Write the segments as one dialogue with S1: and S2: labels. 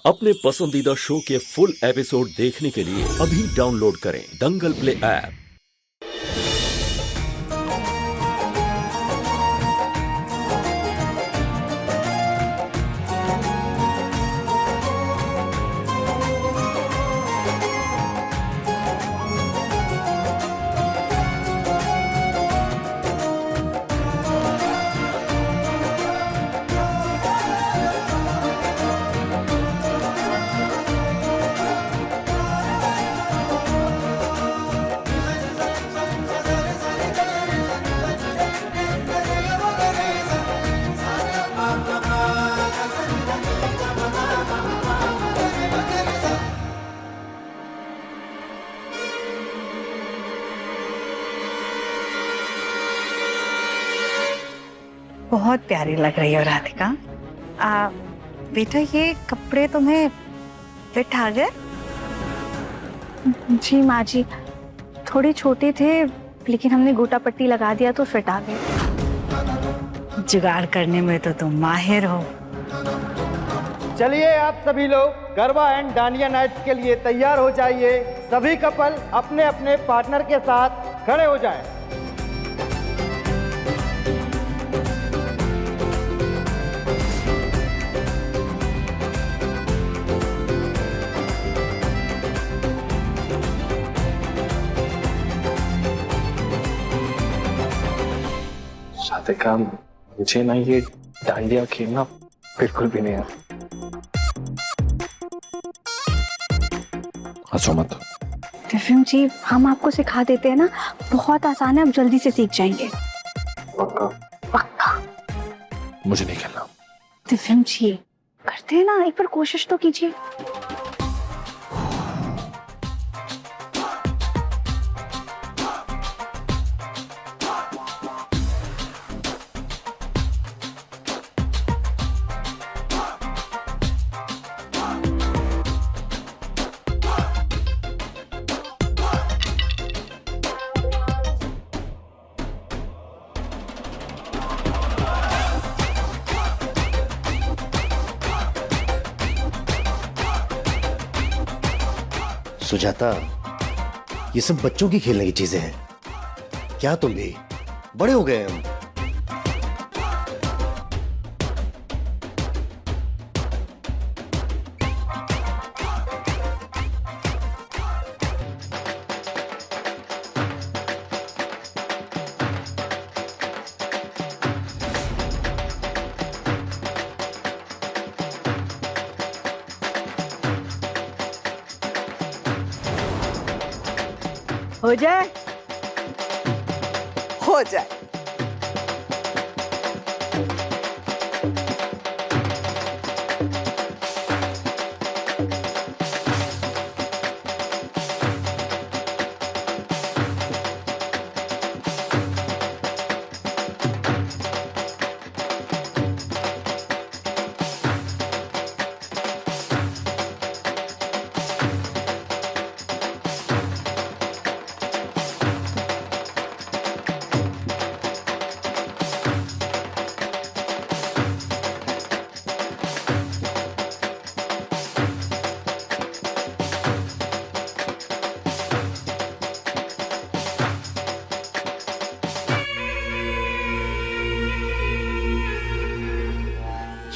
S1: अपने पसंदीदा शो के फुल एपिसोड देखने के लिए अभी डाउनलोड करें दंगल प्ले ऐप।
S2: बहुत प्यारी लग रही हो राधिका। बेटा ये कपड़े तुम्हें फिट आ गए?
S3: जी माँ जी, थोड़े छोटे थे लेकिन हमने गोटा पट्टी लगा दिया तो फिट आ गए।
S2: जुगाड़ करने में तो तुम माहिर हो।
S4: चलिए आप सभी लोग गरबा एंड डांडिया नाइट्स के लिए तैयार हो जाइए। सभी कपल अपने अपने पार्टनर के साथ खड़े हो जाएं।
S5: राधिका, मुझे ना ये डांडिया खेलना बिल्कुल भी नहीं आता। हंसो मत।
S3: टिफिन जी, हम आपको सिखा देते हैं ना, बहुत आसान है, आप जल्दी से सीख जाएंगे।
S5: पक्का?
S3: पक्का।
S5: मुझे नहीं खेलना।
S3: टिफिन जी, करते हैं ना, एक बार कोशिश तो कीजिए।
S6: सुजाता, ये सब बच्चों की खेलने की चीजें हैं। क्या तुम भी बड़े हो गए हम?
S2: हो जाए हो जाए।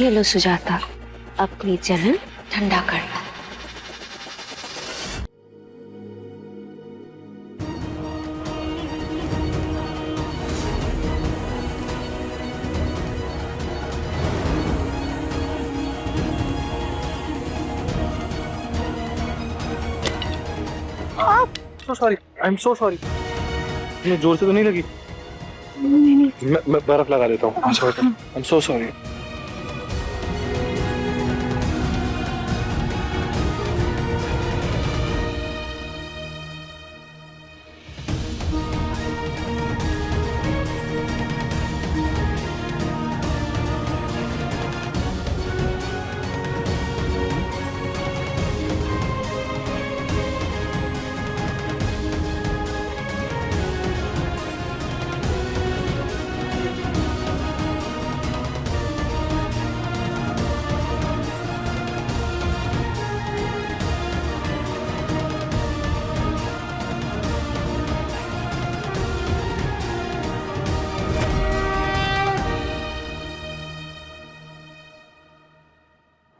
S3: ये लो सुजाता, अपनी जलन ठंडा करना।
S5: So sorry. I'm so sorry. तुम्हें जोर से तो नहीं लगी?
S3: नहीं।
S5: मैं बर्फ लगा देता हूँ। I'm so sorry.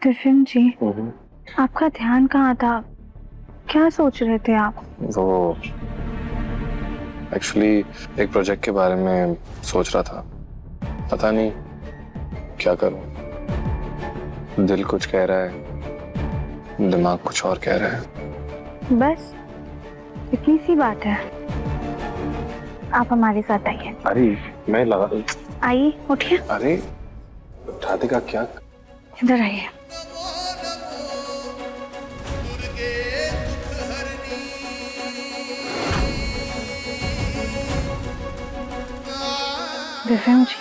S3: दिव्यम जी, आपका ध्यान कहाँ था? क्या सोच रहे थे आप?
S5: वो एक्चुअली एक प्रोजेक्ट के बारे में सोच रहा था, पता नहीं क्या करूं। दिल कुछ कह रहा है, दिमाग कुछ और कह रहा है।
S3: बस इतनी सी बात है। आप हमारे साथ आइए।
S5: अरे मैं लगा,
S3: आइए, उठिए,
S5: अरे राधिका क्या?
S3: इधर आइए। दिव्यम जी,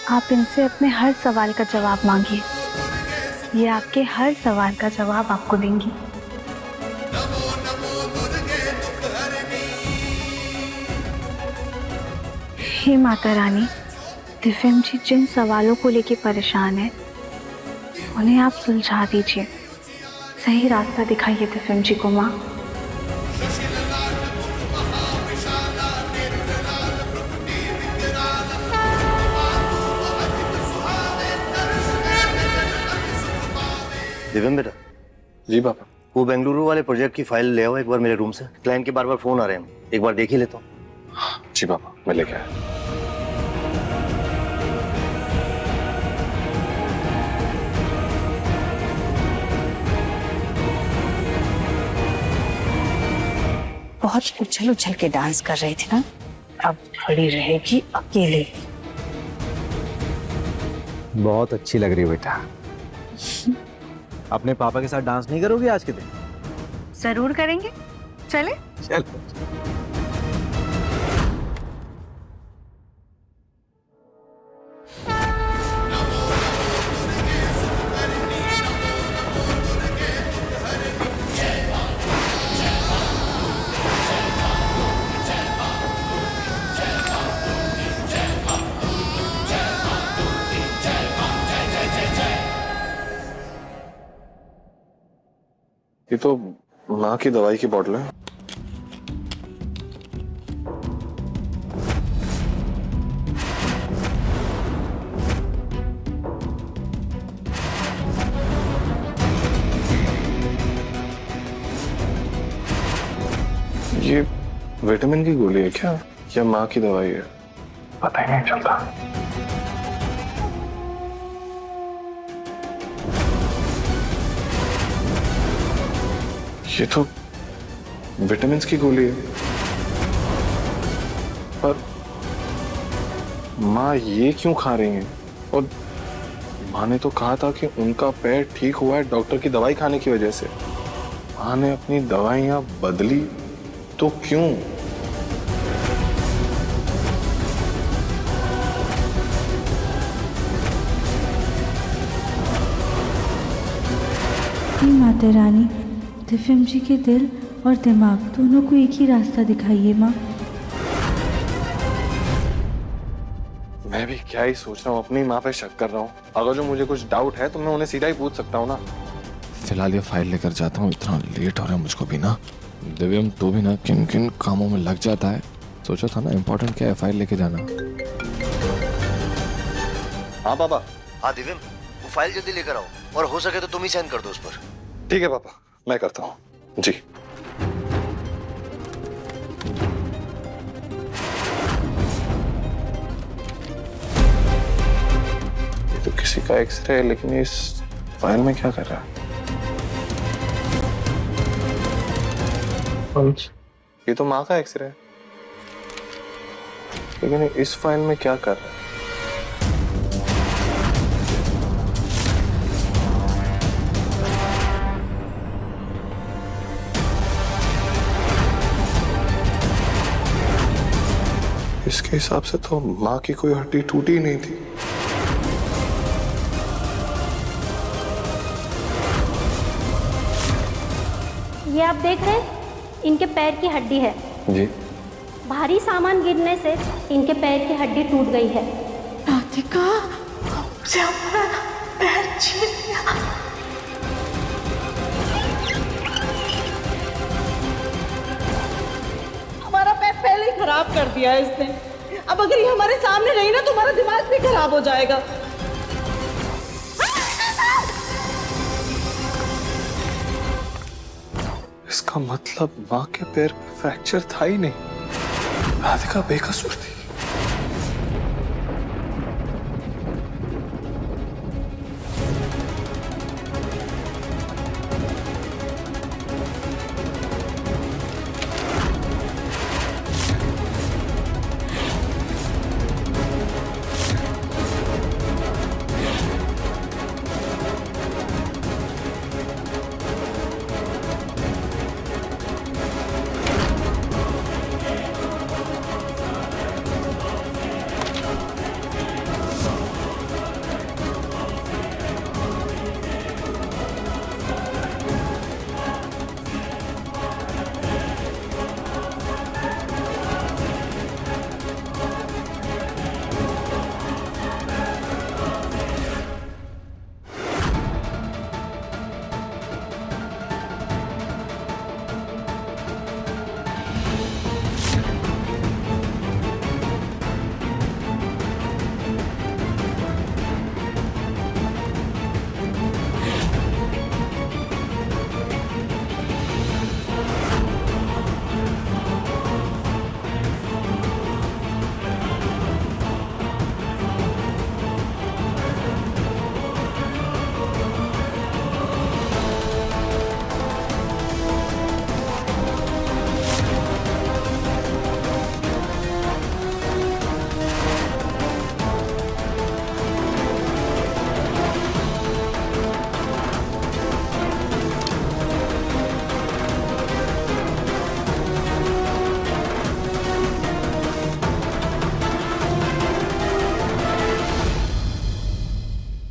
S3: आप इनसे अपने हर सवाल का जवाब मांगिए। ये आपके हर सवाल का जवाब आपको देंगी। हे माता रानी, दिव्यम जी जिन सवालों को लेके परेशान है उन्हें आप सुलझा दीजिए। सही रास्ता दिखाइए दिव्यम जी को माँ।
S6: दिव्यम बेटा।
S5: जी पापा।
S6: वो बेंगलुरु वाले प्रोजेक्ट की फाइल ले आओ एक बार मेरे रूम से। क्लाइंट के बार बार फोन आ रहे हैं, एक बार देख ही लेता हूँ।
S5: जी पापा, मैं लेके आया।
S2: बहुत उछल उछल के डांस कर रही थी ना, अब खड़ी रहेगी अकेले।
S7: बहुत अच्छी लग रही है बेटा। अपने पापा के साथ डांस नहीं करोगी आज के दिन?
S2: जरूर करेंगे, चले।
S7: चल।
S5: ये तो माँ की दवाई की बोतल है। ये विटामिन की गोली है क्या, या माँ की दवाई है? पता ही नहीं चलता। ये तो विटामिन की गोली है, पर माँ ये क्यों खा रही हैं? और माँ ने तो कहा था कि उनका पैर ठीक हुआ है डॉक्टर की दवाई खाने की वजह से। माँ ने अपनी दवाइयाँ बदली तो क्यों?
S8: माता रानी, दिव्यम जी के दिल और दिमाग दोनों को एक ही रास्ता दिखाइए माँ।
S5: मैं भी क्या ही सोच रहा हूँ, अपनी माँ पे शक कर रहा हूँ। अगर जो मुझे कुछ डाउट है तो मैं उन्हें सीधा ही पूछ सकता हूँ ना। फिलहाल ये फाइल लेकर जाता हूँ, इतना लेट हो रहा है मुझको भी ना। दिव्यम तू भी ना किन किन कामों में लग जाता है। सोचा था ना इम्पोर्टेंट क्या है, फाइल लेके जाना।
S6: हाँ पापा। हाँ दिव्यम, वो फाइल जल्दी लेकर आओ, और हो सके तो तुम ही साइन कर दो उस पर।
S5: ठीक है पापा, मैं करता हूँ जी। ये तो किसी का एक्सरे है, लेकिन इस फाइल में क्या कर रहा है? ये तो माँ का एक्सरे है, लेकिन इस फाइल में क्या कर रहा है? इसके हिसाब से तो माँ की कोई हड्डी टूटी ही नहीं थी।
S9: ये आप देख रहे हैं, इनके पैर की हड्डी है
S5: जी।
S9: भारी सामान गिरने से इनके पैर की हड्डी टूट गई है।
S8: राधिका, हमसे हमारा पैर छीन लिया।
S10: हमारा पैर पहले ही खराब कर दिया है इसने। अब अगर ये हमारे सामने रही ना तो हमारा दिमाग भी खराब हो जाएगा।
S5: इसका मतलब माँ के पैर में फ्रैक्चर था ही नहीं। राधिका बेकसूर थी।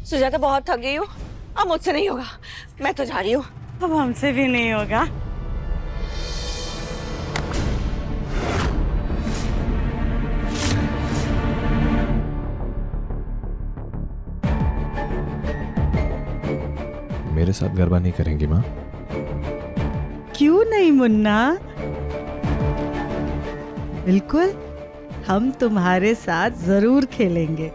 S10: सुजाता बहुत थक गई हूँ, अब मुझसे नहीं होगा, मैं तो जा रही हूँ।
S2: अब हमसे भी नहीं होगा।
S5: मेरे साथ गरबा नहीं करेंगी माँ?
S8: क्यों नहीं मुन्ना, बिल्कुल हम तुम्हारे साथ जरूर खेलेंगे।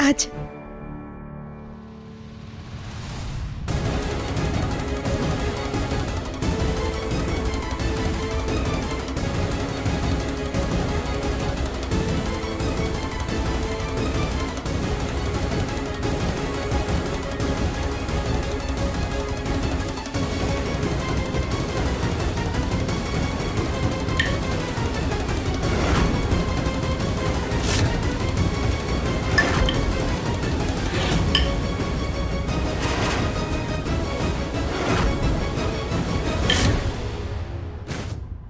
S8: आज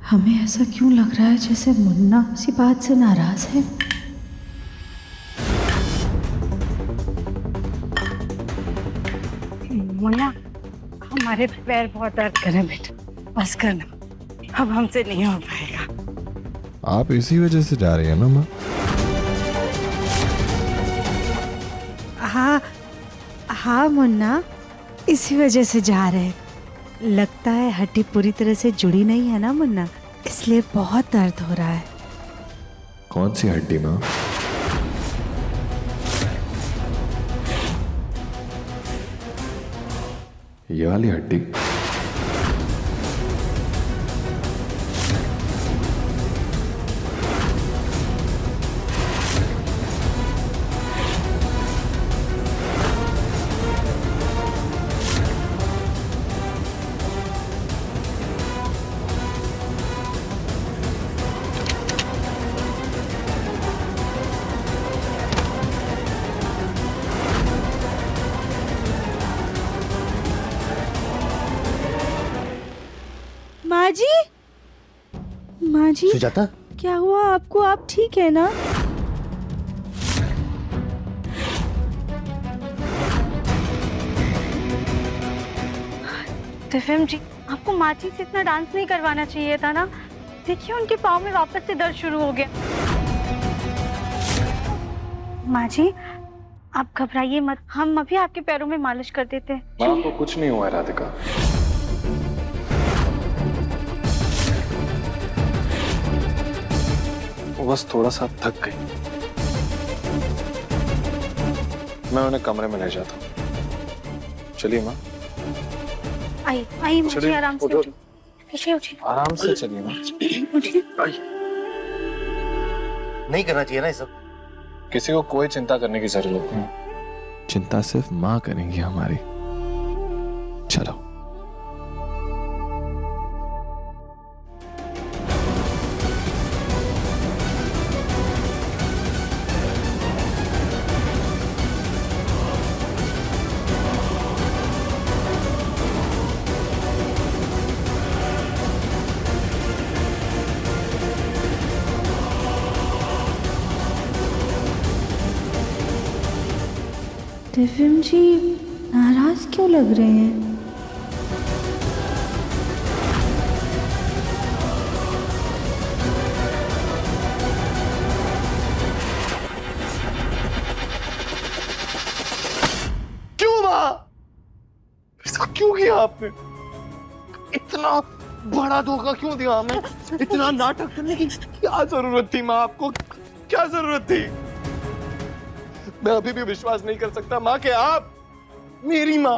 S8: हमें ऐसा क्यों लग रहा है जैसे मुन्ना इसी बात से नाराज है।
S2: मुन्ना, हमारे पैर बहुत दर्द कर रहे हैं बेटा, बस करना, अब हमसे नहीं हो पाएगा।
S5: आप इसी वजह से जा रही है ना माँ?
S8: हाँ हाँ मुन्ना, इसी वजह से जा रहे हैं। लगता है हड्डी पूरी तरह से जुड़ी नहीं है ना मुन्ना, इसलिए बहुत दर्द हो रहा है।
S5: कौन सी हड्डी माँ? ये वाली हड्डी?
S8: माँ जी, माँ जी,
S6: सुजाता,
S8: क्या हुआ आपको? आप ठीक है ना?
S3: दिव्यम जी, आपको माची से इतना डांस नहीं करवाना चाहिए था ना। देखिए उनके पाँव में वापस से दर्द शुरू हो गया। माँ जी, आप घबराइए मत, हम अभी आपके पैरों में मालिश कर देते हैं।
S5: माँ को कुछ नहीं हुआ है राधिका। वो बस थोड़ा सा थक गई। मैं उन्हें कमरे में ले जाता हूँ। चलिए माँ।
S3: आई आई मुझे
S5: चलिए,
S3: आराम से
S5: उठो।
S3: उठिए। पीछे उठिए।
S5: आराम से चलिए ना।
S6: नहीं करना चाहिए ना ये सब।
S5: किसी को कोई चिंता करने की जरूरत नहीं, चिंता सिर्फ माँ करेंगी हमारी। चलो।
S3: दिव्यम जी नाराज क्यों लग रहे हैं?
S5: क्यों माँ? ऐसा क्यों किया आपने? इतना बड़ा धोखा क्यों दिया हमें? इतना नाटक करने की क्या जरूरत थी माँ? आपको क्या जरूरत थी? मैं अभी भी विश्वास नहीं कर सकता माँ कि आप, मेरी माँ,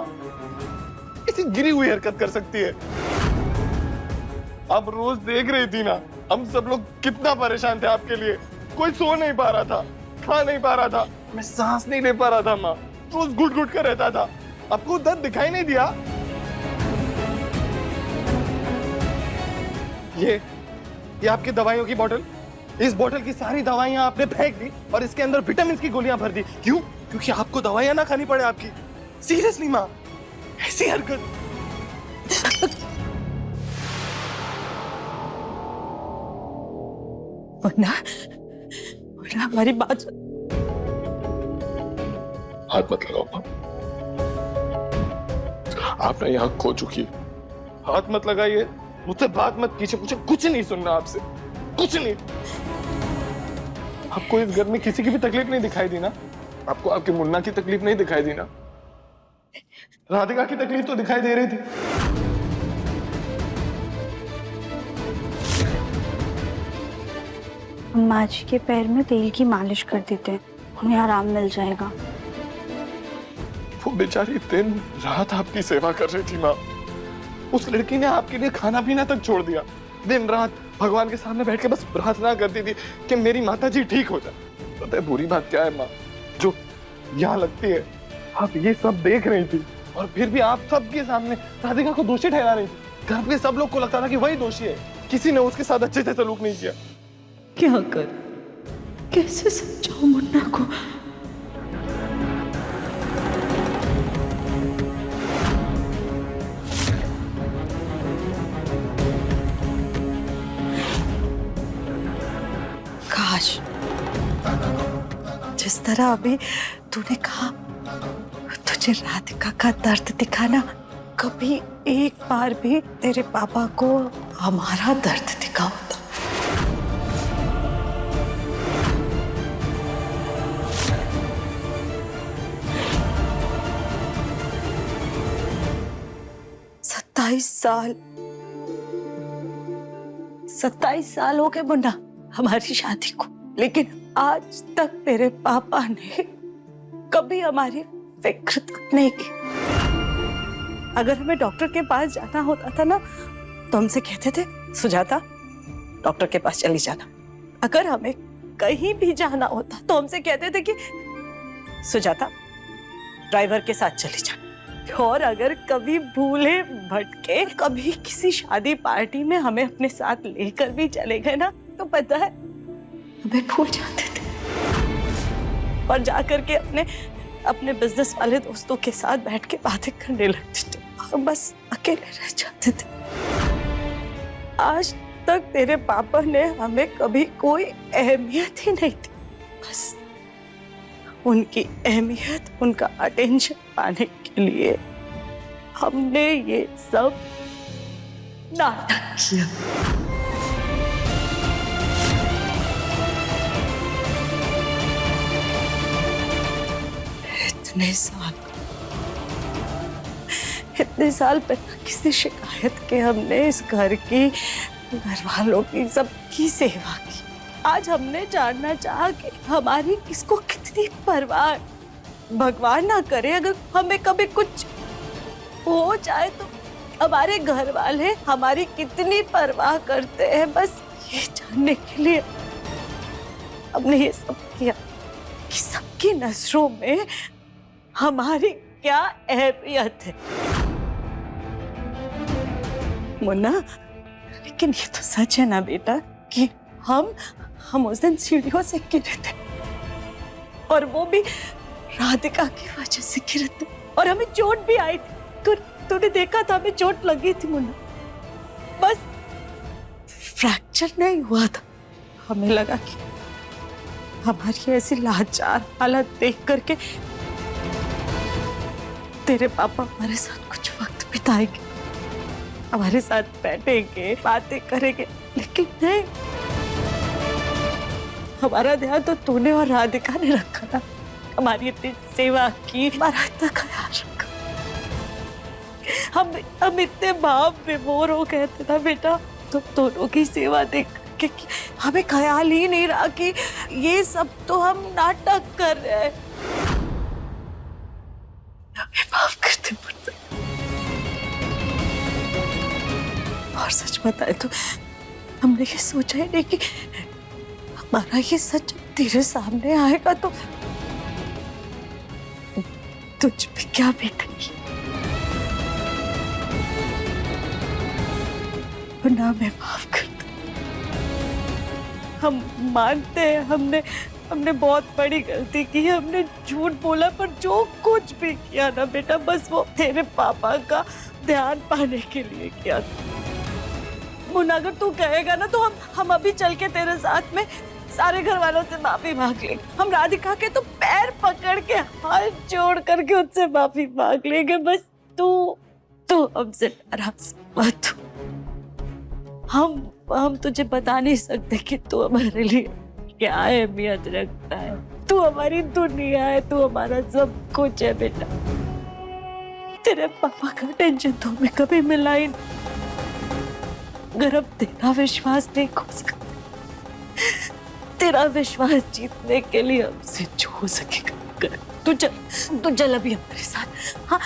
S5: ऐसी गिरी हुई हरकत कर सकती है। आप रोज देख रही थी ना, हम सब लोग कितना परेशान थे आपके लिए। कोई सो नहीं पा रहा था, खा नहीं पा रहा था, मैं सांस नहीं ले पा रहा था माँ, रोज घुट घुट कर रहता था। आपको दर्द दिखाई नहीं दिया? ये आपकी दवाइयों की बोतल, इस बोतल की सारी दवाइयां आपने फेंक दी और इसके अंदर विटामिन की गोलियां भर दी। क्यों? क्योंकि आपको दवाइयां ना खानी पड़े आपकी। सीरियसली माँ, ऐसी हरकत?
S2: मुन्ना, मुन्ना हमारी बात सुन।
S5: हाथ मत लगाओ माँ, आप ना यहाँ खो चुकी है। हाथ मत लगाइए, मुझसे बात मत कीजिए, मुझे कुछ नहीं सुनना आपसे, कुछ नहीं। आपको इस घर में किसी की भी तकलीफ नहीं दिखाई दी ना? आपको आपके मुन्ना की तकलीफ नहीं दिखाई दी ना? राधिका की तकलीफ तो दिखाई दे रही थी।
S3: माँ जी के पैर में तेल की मालिश कर देते हैं, उन्हें आराम मिल जाएगा।
S5: वो बेचारी दिन रात आपकी सेवा कर रही थी माँ। उस लड़की ने आपके लिए खाना पीना तक छोड़ दिया। दिन रात भगवान के सामने बैठ के बस प्रार्थना करती थी कि मेरी माता जी ठीक हो जाए। पता है बुरी बात क्या है माँ? जो यहाँ लगती है, आप ये सब देख रही थी और फिर भी आप सबके सामने राधिका को दोषी ठहरा रही थी। घर के सब लोग को लगता था कि वही दोषी है, किसी ने उसके साथ अच्छे से सलूक नहीं किया।
S8: क्या कर, कैसे समझाऊं मुन्ना को?
S2: काश जिस तरह अभी तूने कहा, तुझे राधिका का दर्द दिखाना, कभी एक बार भी तेरे पापा को हमारा दर्द दिखा होता। सत्ताईस साल हो गए मुन्ना हमारी शादी को, लेकिन आज तक तेरे पापा ने कभी हमारी फिक्र तक नहीं की। अगर हमें डॉक्टर के पास जाना होता था ना, तो हमसे कहते थे सुजाता डॉक्टर के पास चली जाना। अगर हमें कहीं भी जाना होता तो हमसे कहते थे कि सुजाता ड्राइवर के साथ चली जा। और अगर कभी भूले भटके कभी किसी शादी पार्टी में हमें अपने साथ लेकर भी चले गए ना, तो पता है हमें भूल जाते थे और जाकर के अपने बिजनेस वाले दोस्तों के साथ बैठ के बातें करने लगते थे और बस अकेले रह जाते थे। आज तक तेरे पापा ने हमें कभी कोई अहमियत ही नहीं दी। बस उनकी अहमियत, उनका अटेंशन पाने के लिए हमने ये सब नाटक किया। इतने साल बिना किसी शिकायत के हमने इस घर की, घर वालों की, सबकी सेवा की। आज हमने जानना चाहा कि हमारी किसको कितनी परवाह। भगवान ना करे अगर हमें कभी कुछ हो जाए तो हमारे घर वाले हमारी कितनी परवाह करते हैं, बस ये जानने के लिए हमने ये सब किया कि सबकी नजरों में हमारी क्या अहमियत है। मुन्ना, लेकिन ये तो सच है ना बेटा कि हम उस दिन सीढ़ियों से गिरे थे, और वो भी राधिका की वजह से गिरे थे, और हमें चोट भी आई थी। तूने देखा था, हमें चोट लगी थी मुन्ना, बस फ्रैक्चर नहीं हुआ था। हमें लगा कि हमारी ऐसी लाचार हालत देख करके तेरे पापा हमारे साथ कुछ वक्त बिताएंगे, हमारे साथ बैठेंगे, बातें करेंगे, लेकिन नहीं, हमारा ध्यान तो तूने और राधिका ने रखा ना। हमारी इतनी सेवा की, हमारा इतना ख्याल रखा। हम इतने भाव विभोर हो गए थे ना बेटा, तो दोनों की सेवा देख के हमें ख्याल ही नहीं रहा कि ये सब तो हम नाटक कर रहे हैं। हमें माफ करते पड़ते। और सच बताए तो हमने ये सोचा ही नहीं कि हमारा ये सच तेरे सामने आएगा तो तुझ पे क्या बीतेगी। ना मैं माफ कर दे। हम मानते हैं हमने बहुत बड़ी गलती की है, हमने झूठ बोला, पर जो कुछ भी किया ना बेटा, बस वो तेरे पापा का ध्यान पाने के लिए किया। मुन्ना, अगर तू कहेगा ना तो हम अभी चल के तेरे साथ में सारे घर वालों से माफी मांग लेंगे। हम राधिका के तो पैर पकड़ के हाथ जोड़ करके उससे माफी मांग लेंगे। बस तू हमसे नाराज मत हो। हम तुझे बता नहीं सकते कि तू हमारे लिए क्या अहमियत रखता है। तू हमारी दुनिया है, तू हमारा सब कुछ है बेटा। तेरे पापा का टेंशन तो हमें कभी मिला ही नहीं। अगर अब तेरा विश्वास नहीं खो सकते, तेरा विश्वास जीतने के लिए हमसे जो हो सकेगा कर। तू चल अभी हमारे साथ। हाँ,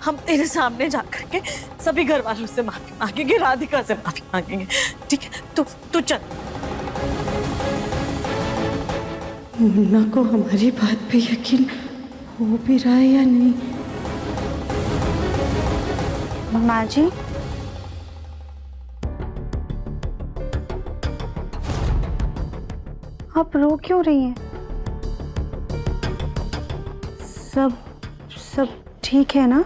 S2: हम तेरे सामने जाकर के सभी घर वालों से माफी मांगेंगे, राधिका से माफी मांगेंगे, ठीक है? तू चल।
S8: मुन्ना को हमारी बात पे यकीन हो भी रहा है या नहीं?
S3: माँ जी, आप रो क्यों रही हैं? सब ठीक है ना?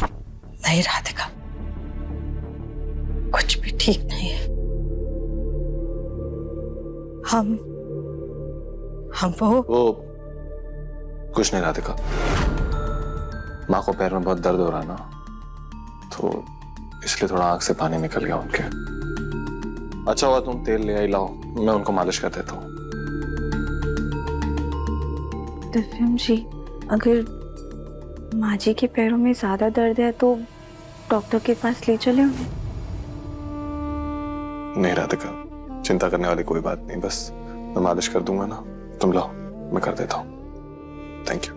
S2: नहीं राधिका, कुछ भी ठीक नहीं है। हम वो
S5: कुछ नहीं राधिका, माँ को पैर में बहुत दर्द हो रहा ना, तो इसलिए थोड़ा आंख से पानी निकल गया उनके। अच्छा हुआ तुम तेल ले आई, लाओ मैं उनको मालिश कर देता हूँ।
S3: दिव्यम जी, अगर माँ जी के पैरों में ज्यादा दर्द है तो डॉक्टर के पास ले चले उन्हें।
S5: नहीं राधिका, चिंता करने वाली कोई बात नहीं, बस मैं मालिश कर दूंगा ना। तुम लाओ, मैं कर देता हूँ। Thank you.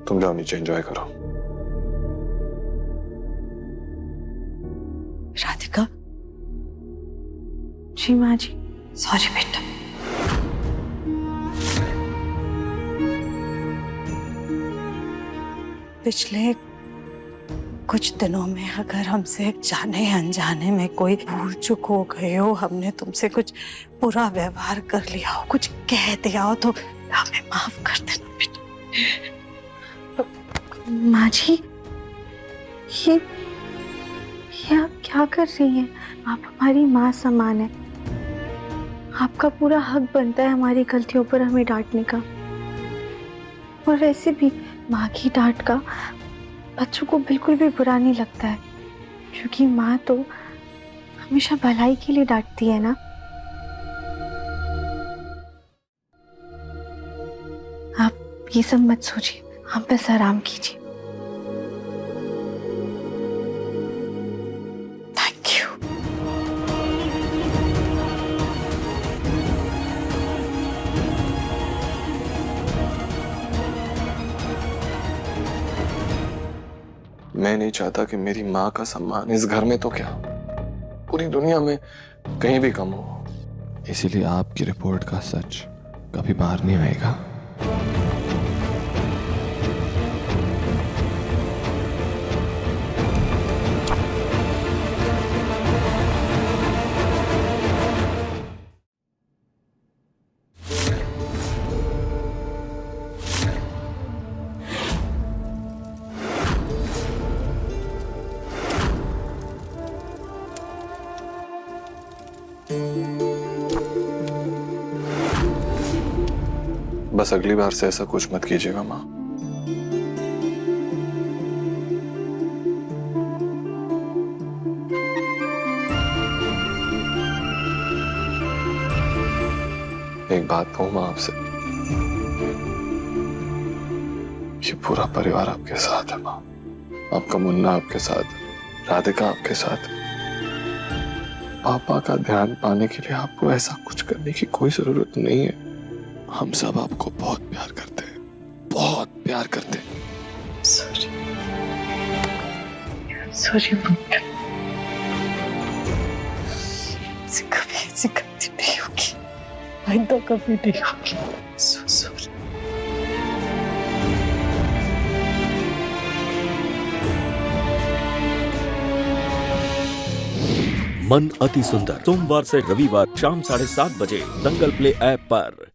S5: तुम जाओ नीचे, एंजॉय करो।
S2: राधिका।
S3: जी माँ जी।
S2: सॉरी बेटा। पिछले कुछ दिनों में अगर हमसे जाने अनजाने में कोई भूल चूक हो गई हो, हमने तुमसे कुछ बुरा व्यवहार कर लिया हो, कुछ कह दिया हो, तो हमें माफ कर देना बेटा।
S3: माँ जी, ये आप क्या कर रही हैं? आप हमारी माँ समान है। आपका पूरा हक बनता है हमारी गलतियों पर हमें डांटने का। और वैसे भी माँ की डांट का बच्चों को बिल्कुल भी बुरा नहीं लगता है, क्योंकि माँ तो हमेशा भलाई के लिए डांटती है ना। आप ये सब मत सोचिए, आप बस आराम कीजिए।
S2: Thank you.
S5: मैं नहीं चाहता कि मेरी माँ का सम्मान इस घर में तो क्या पूरी दुनिया में कहीं भी कम हो। इसीलिए आपकी रिपोर्ट का सच कभी बाहर नहीं आएगा। बस अगली बार से ऐसा कुछ मत कीजिएगा माँ। एक बात कहूँ माँ आपसे, ये पूरा परिवार आपके साथ है माँ। आपका मुन्ना आपके साथ, राधिका आपके साथ। पापा का ध्यान पाने के लिए आपको ऐसा कुछ करने की कोई जरूरत नहीं है। हम सब आपको बहुत प्यार करते हैं, बहुत प्यार करते हैं।
S2: सॉरी मुन्ना, कभी ऐसी गलती नहीं होगी, आइंदा कभी नहीं होगी। सॉरी।
S1: मन अति सुंदर सोमवार से रविवार शाम 7:30 बजे दंगल प्ले ऐप पर।